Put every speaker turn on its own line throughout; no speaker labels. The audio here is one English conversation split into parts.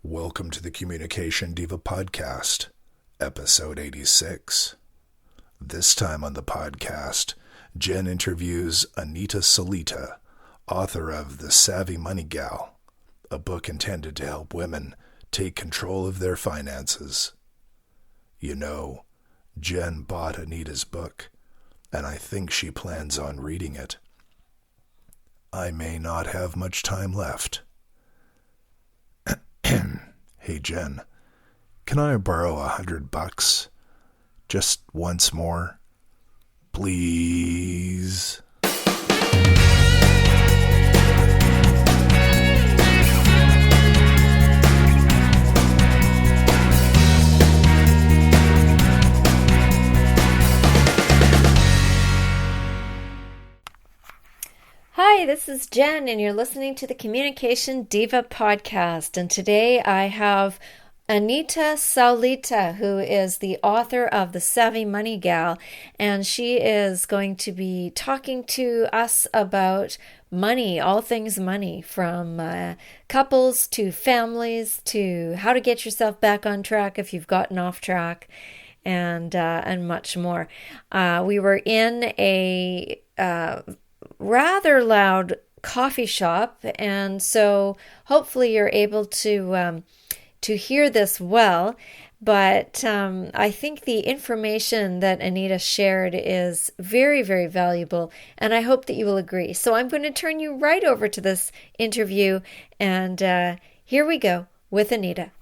Welcome to the Communication Diva Podcast, episode 86. This time on the podcast, Jen interviews Anita Saulite, author of The Savvy Money Gal, a book intended to help women take control of their finances. You know, Jen bought Anita's book, and I think she plans on reading it. I may not have much time left. Hey Jen, can I borrow $100? Just once more? Please?
Hi, this is Jen, and you're listening to the Communication Diva Podcast. And today I have Anita Saulite, who is the author of The Savvy Money Gal, and she is going to be talking to us about money, all things money, from couples to families to how to get yourself back on track if you've gotten off track, and much more. We were in a rather loud coffee shop, and so hopefully you're able to hear this well, but I think the information that Anita shared is very, very valuable, and I hope that you will agree. So I'm going to turn you right over to this interview, and here we go with Anita.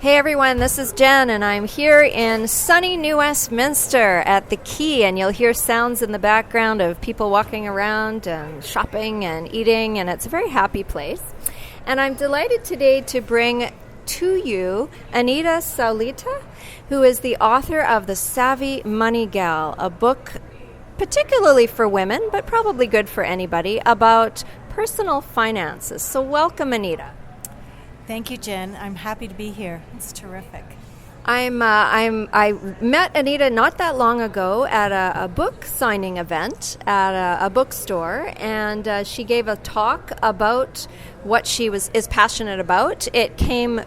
Hey everyone, this is Jen, and I'm here in sunny New Westminster at the Quay, and you'll hear sounds in the background of people walking around and shopping and eating, and it's a very happy place. And I'm delighted today to bring to you Anita Saulite, who is the author of The Savvy Money Gal, a book particularly for women, but probably good for anybody, about personal finances. So welcome, Anita.
Thank you, Jen. I'm happy to be here. It's terrific.
I met Anita not that long ago at a book signing event at a bookstore, and she gave a talk about what she is passionate about. It came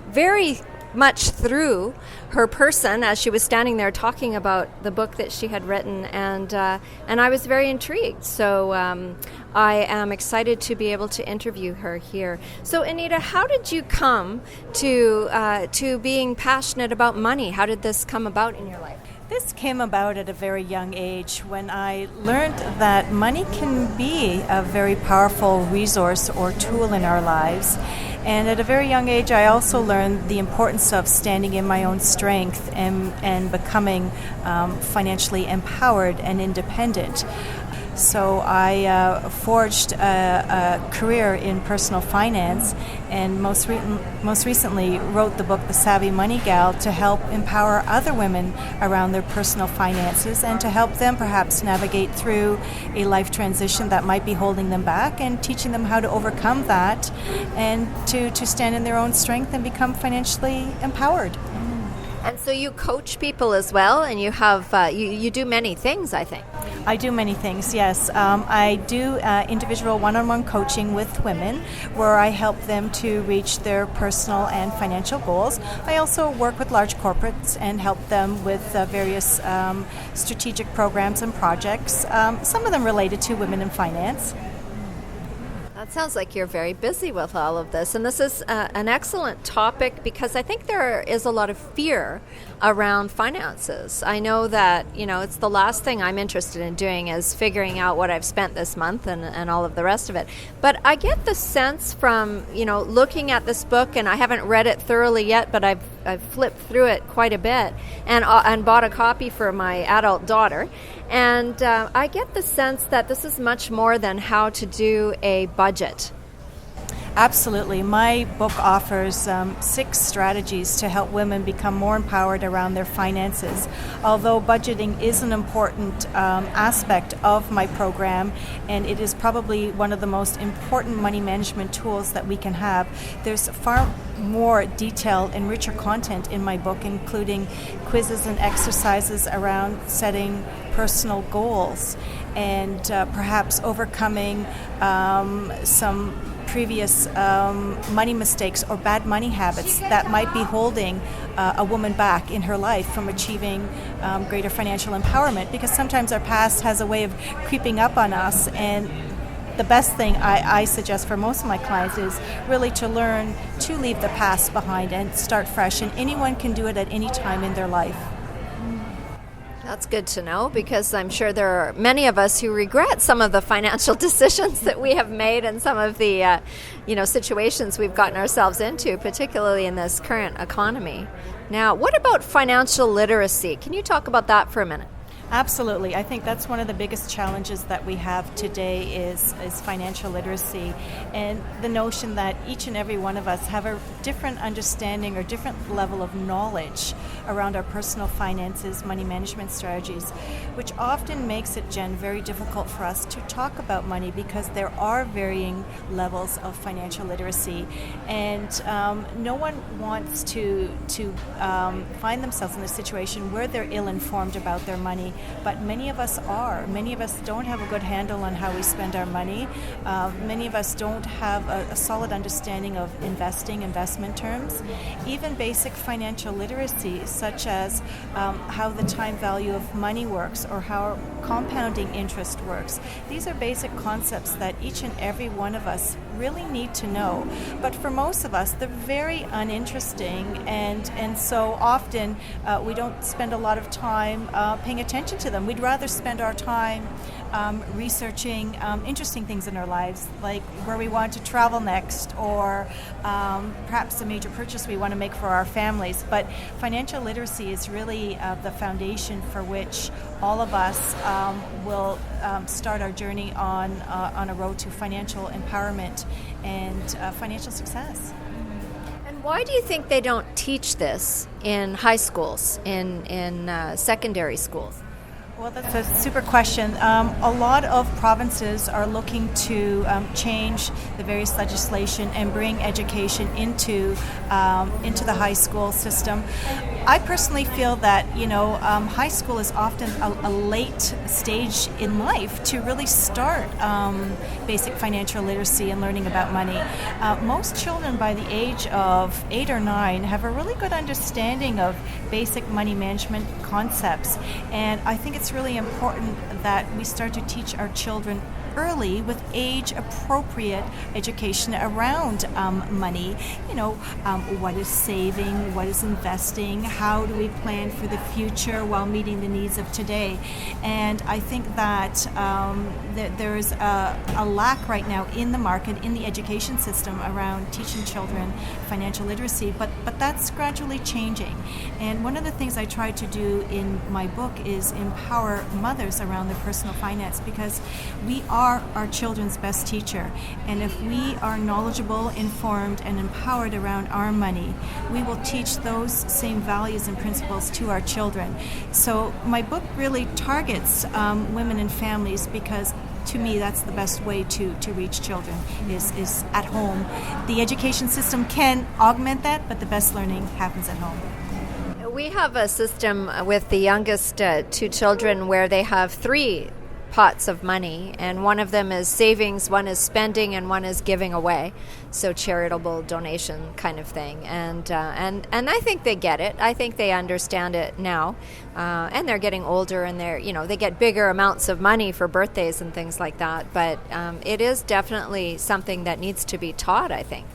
very much through her person as she was standing there talking about the book that she had written, and I was very intrigued. So I am excited to be able to interview her here. So Anita, how did you come to being passionate about money? How did this come about in your life?
This came about at a very young age when I learned that money can be a very powerful resource or tool in our lives. And at a very young age, I also learned the importance of standing in my own strength and becoming financially empowered and independent. So I forged a career in personal finance, and most recently wrote the book The Savvy Money Gal to help empower other women around their personal finances and to help them perhaps navigate through a life transition that might be holding them back, and teaching them how to overcome that and to stand in their own strength and become financially empowered.
And so you coach people as well, and you have you do many things, I think.
I do many things, yes. I do individual one-on-one coaching with women where I help them to reach their personal and financial goals. I also work with large corporates and help them with various strategic programs and projects, some of them related to women in finance.
That sounds like you're very busy with all of this, and this is an excellent topic because I think there is a lot of fear around finances. I know that, it's the last thing I'm interested in doing is figuring out what I've spent this month and all of the rest of it. But I get the sense from, looking at this book, and I haven't read it thoroughly yet, but I've flipped through it quite a bit and bought a copy for my adult daughter. And I get the sense that this is much more than how to do a budget.
Absolutely. My book offers 6 strategies to help women become more empowered around their finances. Although budgeting is an important aspect of my program, and it is probably one of the most important money management tools that we can have, there's far more detailed and richer content in my book, including quizzes and exercises around setting personal goals and perhaps overcoming some previous money mistakes or bad money habits that might be holding a woman back in her life from achieving greater financial empowerment, because sometimes our past has a way of creeping up on us. And the best thing I suggest for most of my clients is really to learn to leave the past behind and start fresh, and anyone can do it at any time in their life.
That's good to know, because I'm sure there are many of us who regret some of the financial decisions that we have made and some of the situations we've gotten ourselves into, particularly in this current economy. Now, what about financial literacy? Can you talk about that for a minute?
Absolutely. I think that's one of the biggest challenges that we have today is financial literacy, and the notion that each and every one of us have a different understanding or different level of knowledge around our personal finances, money management strategies, which often makes it, Jen, very difficult for us to talk about money because there are varying levels of financial literacy, and no one wants to find themselves in a situation where they're ill-informed about their money. But many of us are. Many of us don't have a good handle on how we spend our money. Many of us don't have a solid understanding of investment terms. Even basic financial literacy, such as how the time value of money works or how compounding interest works. These are basic concepts that each and every one of us really need to know. But for most of us, they're very uninteresting, and so often we don't spend a lot of time paying attention to them. We'd rather spend our time researching interesting things in our lives, like where we want to travel next, or perhaps a major purchase we want to make for our families. But financial literacy is really the foundation for which all of us will start our journey on a road to financial empowerment and financial success.
And why do you think they don't teach this in high schools, in secondary schools?
Well, that's a super question. A lot of provinces are looking to change the various legislation and bring education into the high school system. I personally feel that high school is often a late stage in life to really start basic financial literacy and learning about money. Most children by the age of 8 or 9 have a really good understanding of basic money management concepts, and I think it's really important that we start to teach our children early with age-appropriate education around money. What is saving, what is investing, how do we plan for the future while meeting the needs of today. And I think that there is a lack right now in the market, in the education system, around teaching children financial literacy, but that's gradually changing. And one of the things I try to do in my book is empower mothers around their personal finance, because we are our children's best teacher. And if we are knowledgeable, informed, and empowered around our money, we will teach those same values and principles to our children. So my book really targets women and families, because to me that's the best way to reach children is at home. The education system can augment that, but the best learning happens at home.
We have a system with the youngest 2 children where they have 3 pots of money, and one of them is savings, one is spending, and one is giving away, so charitable donation kind of thing. And I think they get it. I think they understand it now, and they're getting older, and they get bigger amounts of money for birthdays and things like that. But it is definitely something that needs to be taught, I think.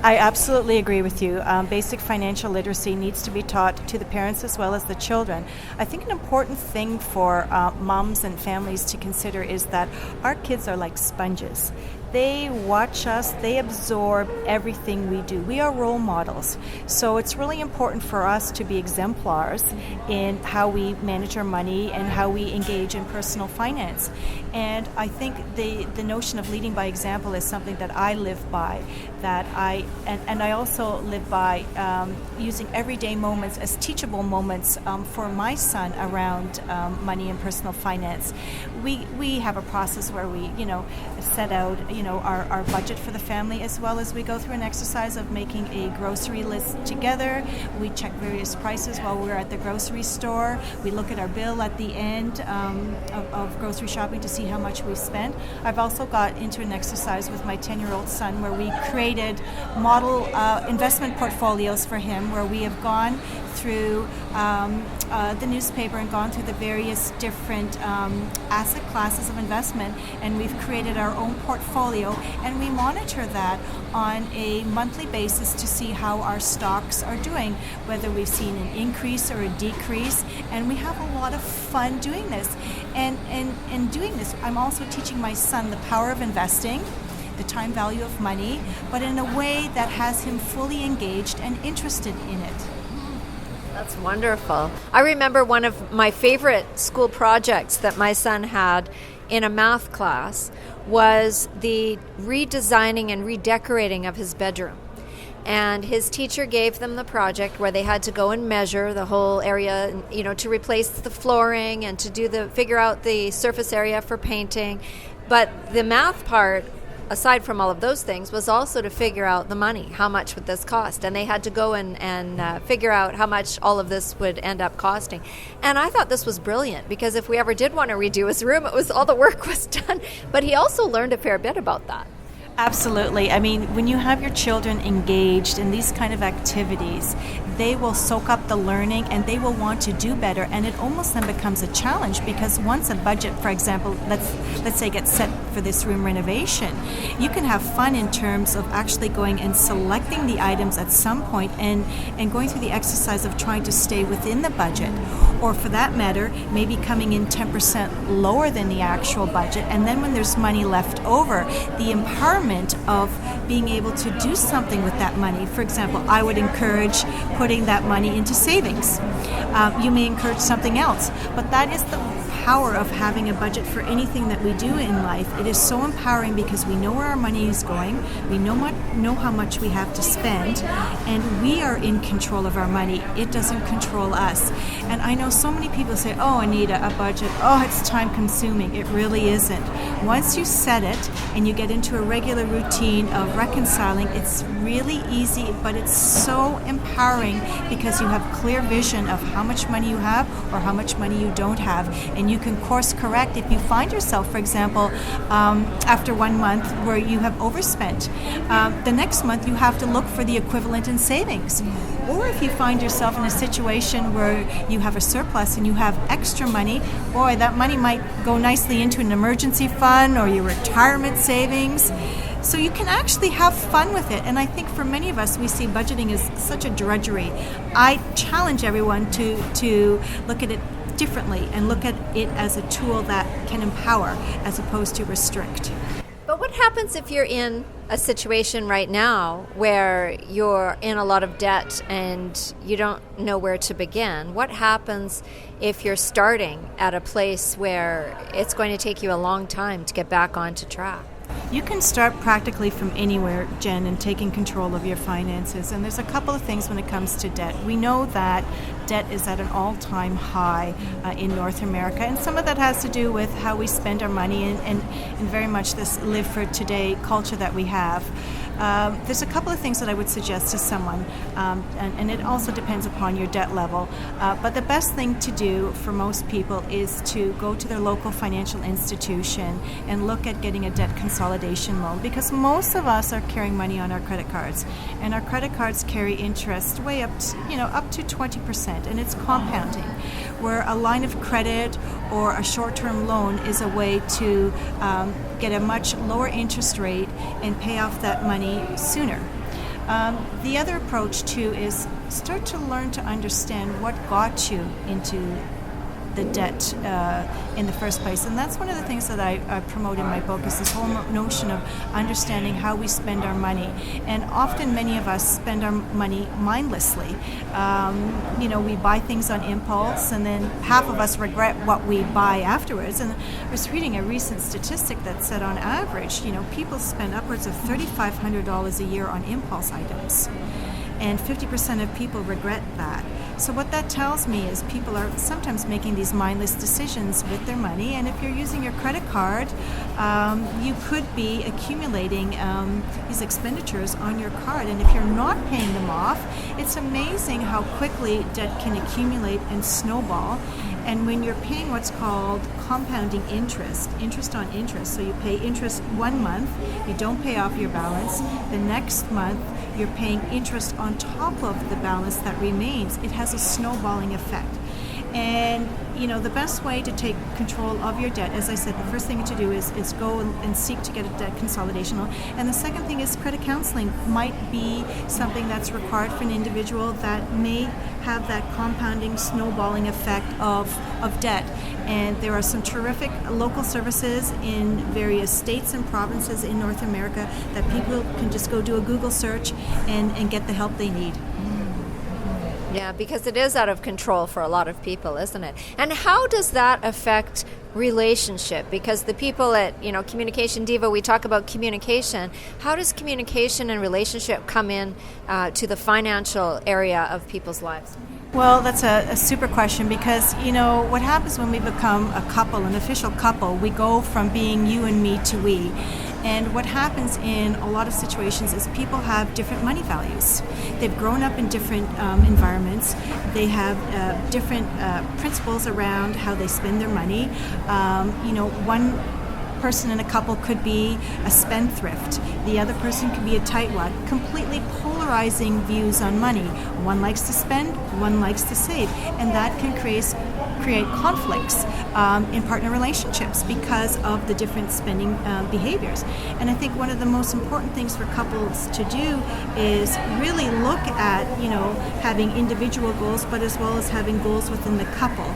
I absolutely agree with you. Basic financial literacy needs to be taught to the parents as well as the children. I think an important thing for moms and families to consider is that our kids are like sponges. They watch us, they absorb everything we do. We are role models. So it's really important for us to be exemplars in how we manage our money and how we engage in personal finance. And I think the notion of leading by example is something that I live by, that I also live by using everyday moments as teachable moments for my son around money and personal finance. We have a process where we, set out, our budget for the family, as well as we go through an exercise of making a grocery list together. We check various prices while we're at the grocery store. We look at our bill at the end of grocery shopping to see see how much we spend. I've also got into an exercise with my 10-year-old son where we created model investment portfolios for him, where we have gone through the newspaper and gone through the various different asset classes of investment, and we've created our own portfolio, and we monitor that on a monthly basis to see how our stocks are doing, whether we've seen an increase or a decrease, and we have a lot of fun doing this. And doing this, I'm also teaching my son the power of investing, the time value of money, but in a way that has him fully engaged and interested in it.
That's wonderful. I remember one of my favorite school projects that my son had in a math class was the redesigning and redecorating of his bedroom. And his teacher gave them the project where they had to go and measure the whole area, to replace the flooring and to figure out the surface area for painting. But the math part, aside from all of those things, was also to figure out the money. How much would this cost? And they had to go and figure out how much all of this would end up costing. And I thought this was brilliant, because if we ever did want to redo his room, all the work was done. But he also learned a fair bit about that.
Absolutely. I mean, when you have your children engaged in these kind of activities, they will soak up the learning and they will want to do better, and it almost then becomes a challenge, because once a budget, for example, let's say gets set for this room renovation, you can have fun in terms of actually going and selecting the items at some point and going through the exercise of trying to stay within the budget, or for that matter, maybe coming in 10% lower than the actual budget, and then when there's money left over, the empowerment of being able to do something with that money. For example, I would encourage putting that money into savings. You may encourage something else, but that is the power of having a budget for anything that we do in life. It is so empowering because we know where our money is going, we know how much we have to spend, and we are in control of our money. It doesn't control us. And I know so many people say, "Oh, Anita, a budget, it's time consuming." It really isn't. Once you set it and you get into a regular routine of reconciling, it's really easy, but it's so empowering because you have clear vision of how much money you have or how much money you don't have, and you can course correct if you find yourself, for example, after 1 month where you have overspent. The next month you have to look for the equivalent in savings. Or if you find yourself in a situation where you have a surplus and you have extra money, boy, that money might go nicely into an emergency fund or your retirement savings. So you can actually have fun with it. And I think for many of us, we see budgeting as such a drudgery. I challenge everyone to look at it differently and look at it as a tool that can empower as opposed to restrict.
But what happens if you're in a situation right now where you're in a lot of debt and you don't know where to begin? What happens if you're starting at a place where it's going to take you a long time to get back onto track?
You can start practically from anywhere, Jen, in taking control of your finances. And there's a couple of things when it comes to debt. We know that debt is at an all-time high in North America. And some of that has to do with how we spend our money and very much this live for today culture that we have. There's a couple of things that I would suggest to someone, and it also depends upon your debt level. But the best thing to do for most people is to go to their local financial institution and look at getting a debt consolidation loan, because most of us are carrying money on our credit cards, and our credit cards carry interest way up to 20%, and it's compounding. Where a line of credit or a short-term loan is a way to get a much lower interest rate and pay off that money sooner. The other approach too is start to learn to understand what got you into the debt in the first place. And that's one of the things that I promote in my book, is this whole notion of understanding how we spend our money. And often many of us spend our money mindlessly. We buy things on impulse, and then half of us regret what we buy afterwards. And I was reading a recent statistic that said on average, people spend upwards of $3,500 a year on impulse items. And 50% of people regret that. So what that tells me is people are sometimes making these mindless decisions with their money, and if you're using your credit card, you could be accumulating these expenditures on your card, and if you're not paying them off, it's amazing how quickly debt can accumulate and snowball. And when you're paying what's called compounding interest on interest, so you pay interest 1 month, you don't pay off your balance, the next month you're paying interest on top of the balance that remains, it has a snowballing effect. And the best way to take control of your debt, as I said, the first thing to do is go and seek to get a debt consolidation loan. And the second thing is credit counseling might be something that's required for an individual that may have that compounding, snowballing effect of debt. And there are some terrific local services in various states and provinces in North America that people can just go do a Google search and get the help they need.
Yeah, because it is out of control for a lot of people, isn't it? And how does that affect relationship? Because the people at, Communication Diva, we talk about communication. How does communication and relationship come in to the financial area of people's lives?
Well, that's a super question because, what happens when we become a couple, an official couple, we go from being you and me to we. And what happens in a lot of situations is people have different money values. They've grown up in different environments. They have different principles around how they spend their money. One person in a couple could be a spendthrift. The other person could be a tightwad. Completely polarizing views on money. One likes to spend, one likes to save. And that can create conflicts in partner relationships because of the different spending behaviors. And I think one of the most important things for couples to do is really look at, having individual goals, but as well as having goals within the couple.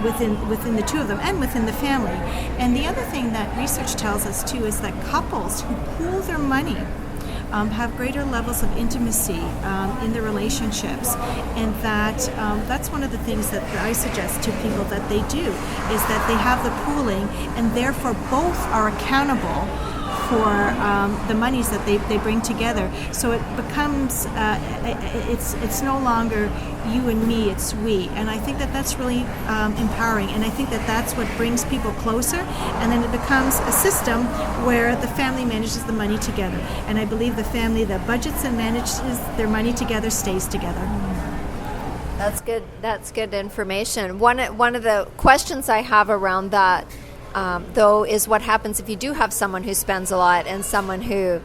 Within the two of them and within the family. And the other thing that research tells us too is that couples who pool their money have greater levels of intimacy in their relationships, and that's one of the things that I suggest to people that they do is that they have the pooling, and therefore both are accountable for the monies that they bring together. So it becomes it's no longer you and me, it's we. And I think that that's really empowering, and I think that that's what brings people closer, and then it becomes a system where the family manages the money together. And I believe the family that budgets and manages their money together stays together.
That's good. That's good information. One of the questions I have around that, though, is what happens if you do have someone who spends a lot and someone who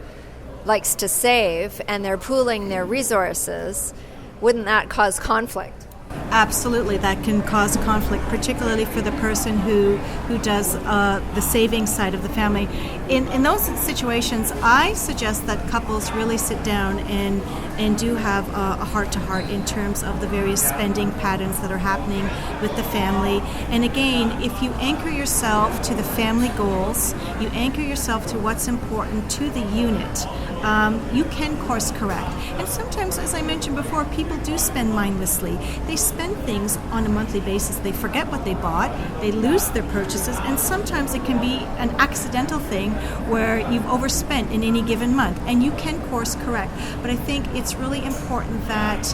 likes to save, and they're pooling their resources. Wouldn't that cause conflict?
Absolutely, that can cause conflict, particularly for the person who does the saving side of the family. In those situations, I suggest that couples really sit down and do have a heart-to-heart in terms of the various spending patterns that are happening with the family. And again, if you anchor yourself to the family goals, you anchor yourself to what's important to the unit, you can course correct. And sometimes, as I mentioned before, people do spend mindlessly. They spend things on a monthly basis. They forget what they bought, they lose their purchases, and sometimes it can be an accidental thing where you've overspent in any given month, and you can course correct. But I think it's really important that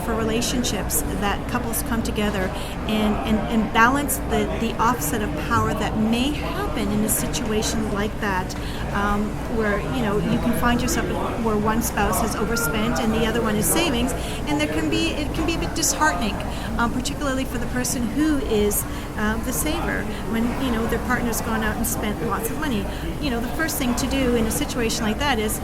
for relationships that couples come together and balance the offset of power that may happen in a situation like that, where you can find yourself where one spouse has overspent and the other one is savings, and it can be a bit disheartening, particularly for the person who is the saver when their partner's gone out and spent lots of money. The first thing to do in a situation like that is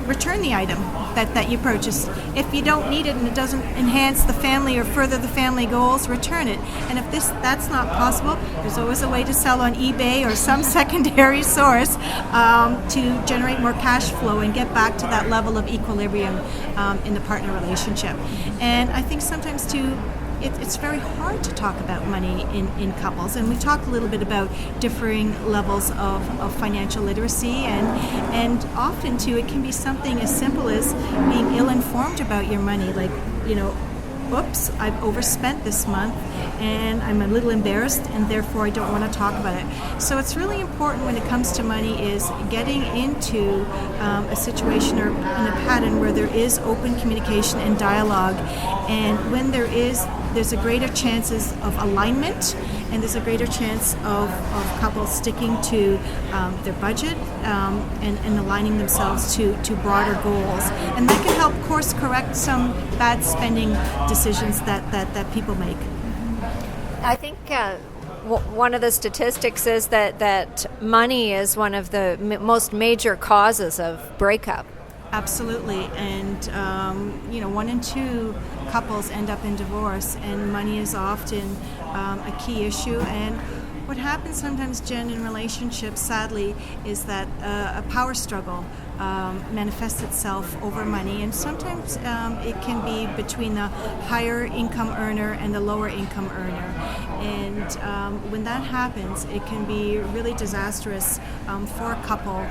return the item that you purchased. If you don't need it and it doesn't enhance the family or further the family goals, return it. And if that's not possible, there's always a way to sell on eBay or some secondary source to generate more cash flow and get back to that level of equilibrium in the partner relationship. And I think sometimes too, it's very hard to talk about money in couples, and we talked a little bit about differing levels of financial literacy, and often too it can be something as simple as being ill-informed about your money, like oops, I've overspent this month and I'm a little embarrassed and therefore I don't want to talk about it. So it's really important when it comes to money is getting into a situation or in a pattern where there is open communication and dialogue, and when there's a greater chances of alignment, and there's a greater chance of couples sticking to their budget and aligning themselves to broader goals. And that can help course correct some bad spending decisions that people make.
I think one of the statistics is that money is one of the most major causes of breakup.
Absolutely, and 1 in 2 couples end up in divorce, and money is often a key issue. And what happens sometimes, Jen, in relationships, sadly, is that a power struggle manifests itself over money, and sometimes it can be between the higher income earner and the lower income earner. And when that happens, it can be really disastrous for a couple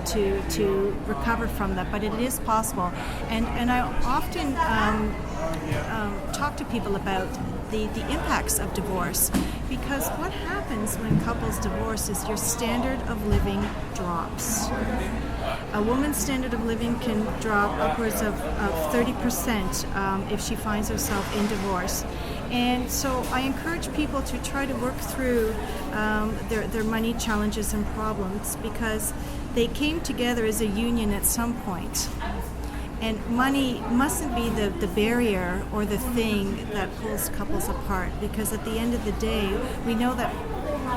to recover from that. But it is possible, and I often talk to people about the impacts of divorce, because what happens when couples divorce is your standard of living drops. A woman's standard of living can drop upwards of 30% if she finds herself in divorce. And so I encourage people to try to work through their money challenges and problems, because they came together as a union at some point. And money mustn't be the barrier or the thing that pulls couples apart, because at the end of the day, we know that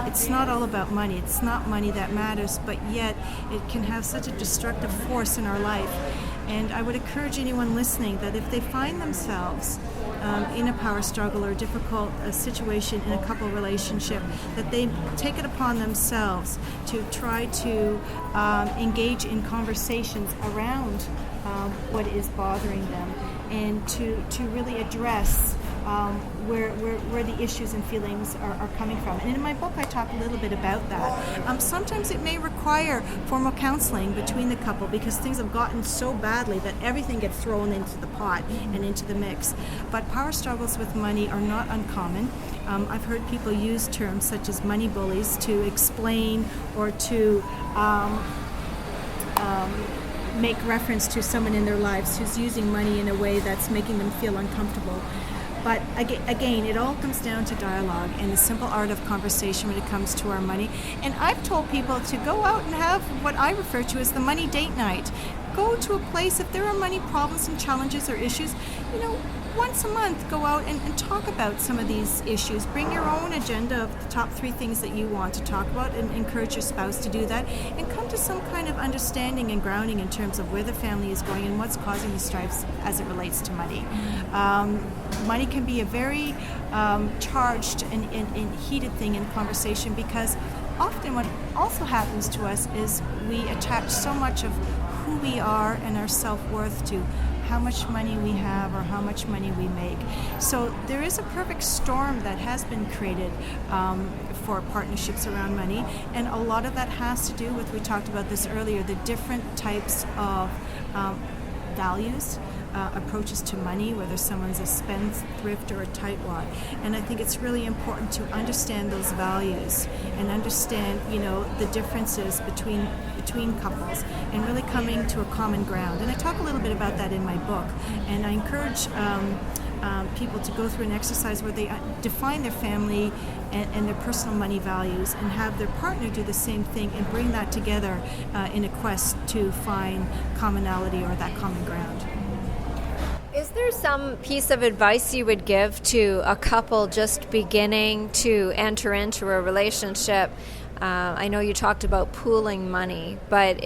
it's not all about money. It's not money that matters, but yet it can have such a destructive force in our life. And I would encourage anyone listening that if they find themselves in a power struggle or a difficult situation in a couple relationship, that they take it upon themselves to try to engage in conversations around what is bothering them, and to really address where the issues and feelings are coming from. And in my book, I talk a little bit about that. Sometimes it may require formal counseling between the couple, because things have gotten so badly that everything gets thrown into the pot and into the mix. But power struggles with money are not uncommon. I've heard people use terms such as money bullies to explain or to make reference to someone in their lives who's using money in a way that's making them feel uncomfortable. But again, it all comes down to dialogue and the simple art of conversation when it comes to our money. And I've told people to go out and have what I refer to as the money date night. Go to a place, if there are money problems and challenges or issues, once a month, go out and talk about some of these issues. Bring your own agenda of the top 3 things that you want to talk about, and encourage your spouse to do that, and come to some kind of understanding and grounding in terms of where the family is going and what's causing the strifes as it relates to money. Money can be a very charged and heated thing in conversation, because often what also happens to us is we attach so much of who we are and our self-worth to how much money we have or how much money we make. So there is a perfect storm that has been created for partnerships around money, and a lot of that has to do with, we talked about this earlier, the different types of values, approaches to money, whether someone's a spendthrift or a tightwad. And I think it's really important to understand those values and understand, the differences between couples, and really coming to a common ground. And I talk a little bit about that in my book, and I encourage people to go through an exercise where they define their family and their personal money values, and have their partner do the same thing, and bring that together in a quest to find commonality or that common ground.
Is there some piece of advice you would give to a couple just beginning to enter into a relationship? I know you talked about pooling money, but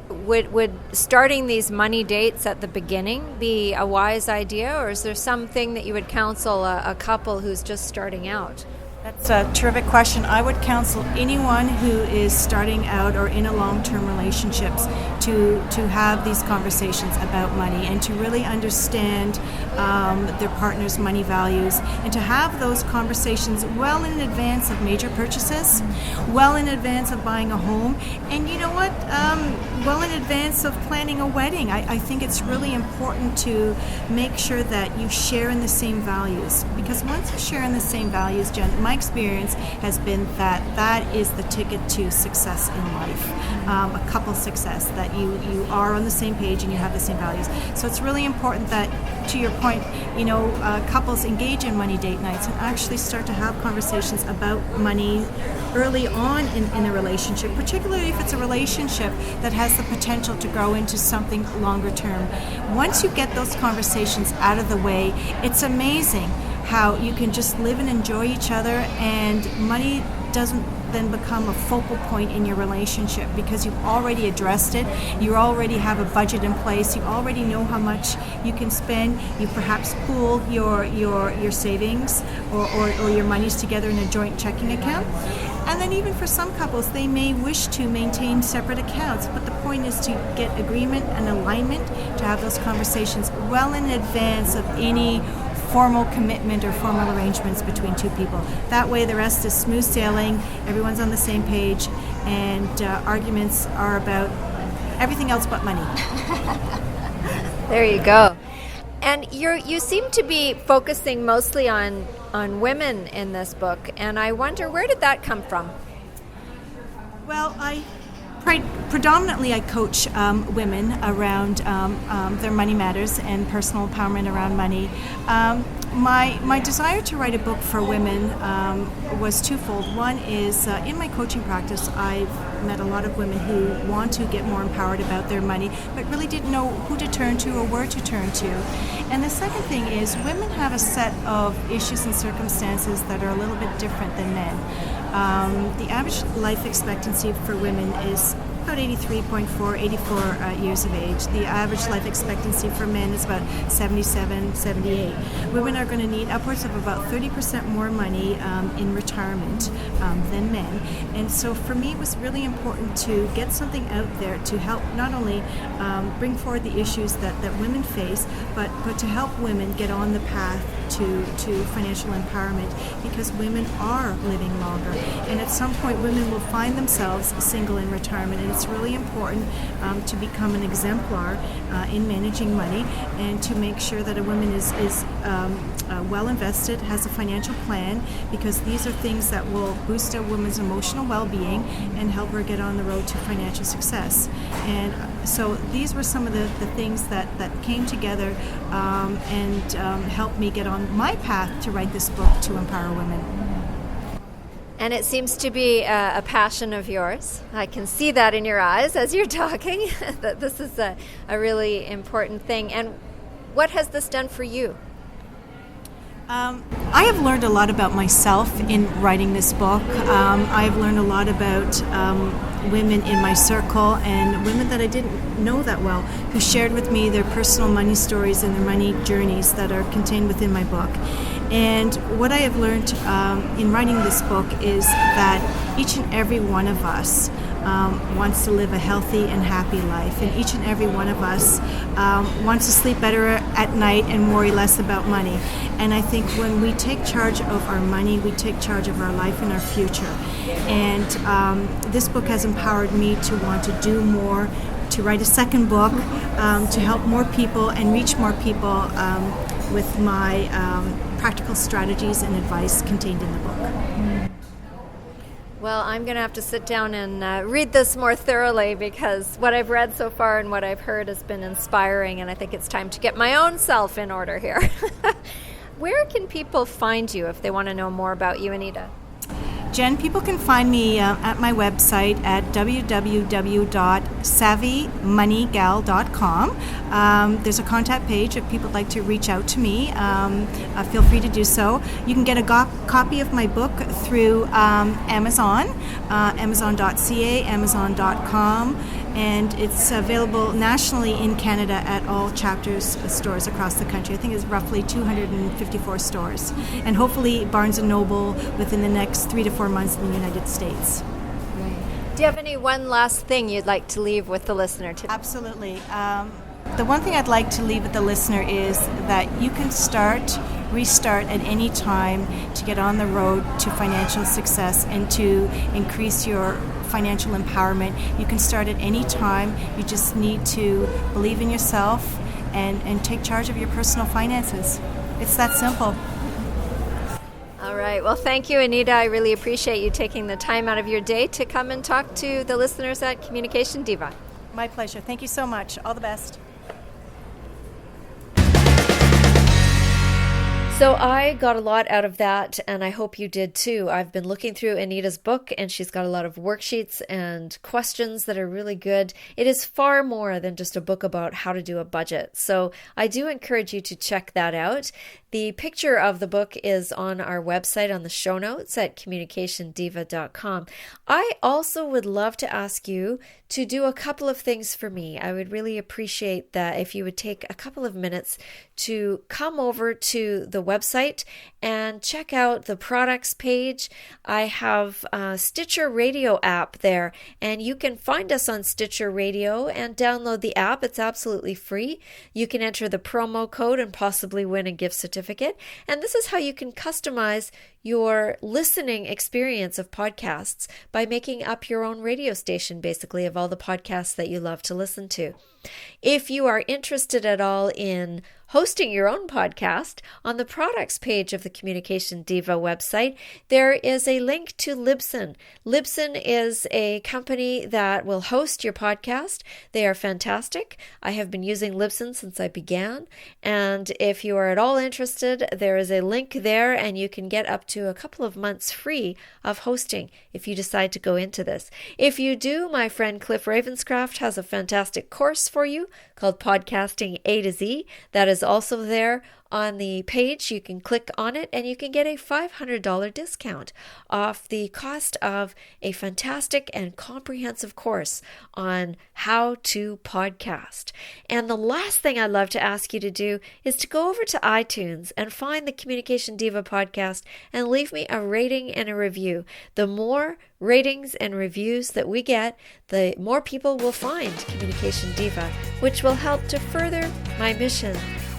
would starting these money dates at the beginning be a wise idea, or is there something that you would counsel a couple who's just starting out?
That's a terrific question. I would counsel anyone who is starting out or in a long-term relationships to have these conversations about money, and to really understand their partner's money values, and to have those conversations well in advance of major purchases, well in advance of buying a home, and well in advance of planning a wedding. I think it's really important to make sure that you share in the same values, because once you share in the same values, Jen, my experience has been that is the ticket to success in life, a couple success, that you are on the same page and you have the same values. So it's really important that, to your point, couples engage in money date nights and actually start to have conversations about money early on in a relationship, particularly if it's a relationship that has the potential to grow into something longer term. Once you get those conversations out of the way, it's amazing how you can just live and enjoy each other, and money doesn't then become a focal point in your relationship because you've already addressed it. You already have a budget in place. You already know how much you can spend. You perhaps pool your savings or your monies together in a joint checking account. And then even for some couples, they may wish to maintain separate accounts, but the point is to get agreement and alignment, to have those conversations well in advance of any formal commitment or formal arrangements between two people. That way the rest is smooth sailing, everyone's on the same page, and arguments are about everything else but money.
There you go. And you seem to be focusing mostly on women in this book, and I wonder, where did that come from?
Well, predominantly I coach women around their money matters and personal empowerment around money. My desire to write a book for women was twofold. One is in my coaching practice, I've met a lot of women who want to get more empowered about their money, but really didn't know who to turn to or where to turn to. And the second thing is women have a set of issues and circumstances that are a little bit different than men. The average life expectancy for women is about 84 years of age. The average life expectancy for men is about 77, 78. Women are going to need upwards of about 30% more money in retirement than men. And so for me, it was really important to get something out there to help not only bring forward the issues that women face, but to help women get on the path to financial empowerment, because women are living longer. And at some point, women will find themselves single in retirement. And it's really important to become an exemplar in managing money, and to make sure that a woman is well invested, has a financial plan, because these are things that will boost a woman's emotional well-being and help her get on the road to financial success. And so these were some of the things that came together and helped me get on my path to write this book to empower women.
And it seems to be a passion of yours. I can see that in your eyes as you're talking, that this is a really important thing. And what has this done for you?
I have learned a lot about myself in writing this book. I have learned a lot about women in my circle and women that I didn't know that well, who shared with me their personal money stories and their money journeys that are contained within my book. And what I have learned in writing this book is that each and every one of us wants to live a healthy and happy life, and each and every one of us wants to sleep better at night and worry less about money. And I think when we take charge of our money, we take charge of our life and our future. And this book has empowered me to want to do more, to write a second book, to help more people and reach more people with my practical strategies and advice contained in the book.
Well, I'm going to have to sit down and read this more thoroughly, because what I've read so far and what I've heard has been inspiring, and I think it's time to get my own self in order here. Where can people find you if they want to know more about you, Anita?
Jen, people can find me at my website at www.savvymoneygal.com. There's a contact page if people would like to reach out to me. Feel free to do so. You can get a copy of my book through Amazon, amazon.ca, amazon.com, and it's available nationally in Canada at all Chapters stores across the country. I think it's roughly 254 stores, and hopefully Barnes & Noble within the next 3 to 4 months in the United States.
Do you have one last thing you'd like to leave with the listener today?
Absolutely. The one thing I'd like to leave with the listener is that you can restart at any time to get on the road to financial success and to increase your financial empowerment. You can start at any time. You just need to believe in yourself and take charge of your personal finances. It's that simple.
All right. Well, thank you, Anita. I really appreciate you taking the time out of your day to come and talk to the listeners at Communication Diva.
My pleasure. Thank you so much. All the best.
So I got a lot out of that, and I hope you did too. I've been looking through Anita's book, and she's got a lot of worksheets and questions that are really good. It is far more than just a book about how to do a budget. So I do encourage you to check that out. The picture of the book is on our website on the show notes at communicationdiva.com. I also would love to ask you to do a couple of things for me. I would really appreciate that if you would take a couple of minutes to come over to the website and check out the products page. I have a Stitcher Radio app there, and you can find us on Stitcher Radio and download the app. It's absolutely free. You can enter the promo code and possibly win a gift certificate. And this is how you can customize your listening experience of podcasts by making up your own radio station, basically, of all the podcasts that you love to listen to. If you are interested at all in hosting your own podcast, on the products page of the Communication Diva website, there is a link to Libsyn. Libsyn is a company that will host your podcast. They are fantastic. I have been using Libsyn since I began, and if you are at all interested, there is a link there, and you can get up to a couple of months free of hosting if you decide to go into this. If you do, my friend Cliff Ravenscraft has a fantastic course for you called Podcasting A to Z. That is also there on the page. You can click on it and you can get a $500 discount off the cost of a fantastic and comprehensive course on how to podcast. And the last thing I'd love to ask you to do is to go over to iTunes and find the Communication Diva podcast and leave me a rating and a review. The more ratings and reviews that we get, the more people will find Communication Diva, which will help to further my mission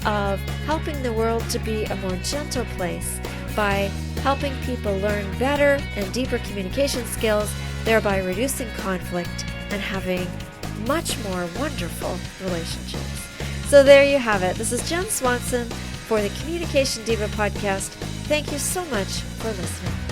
of helping the world to be a more gentle place by helping people learn better and deeper communication skills, thereby reducing conflict and having much more wonderful relationships. So there you have it. This is Jen Swanson for the Communication Diva podcast. Thank you so much for listening.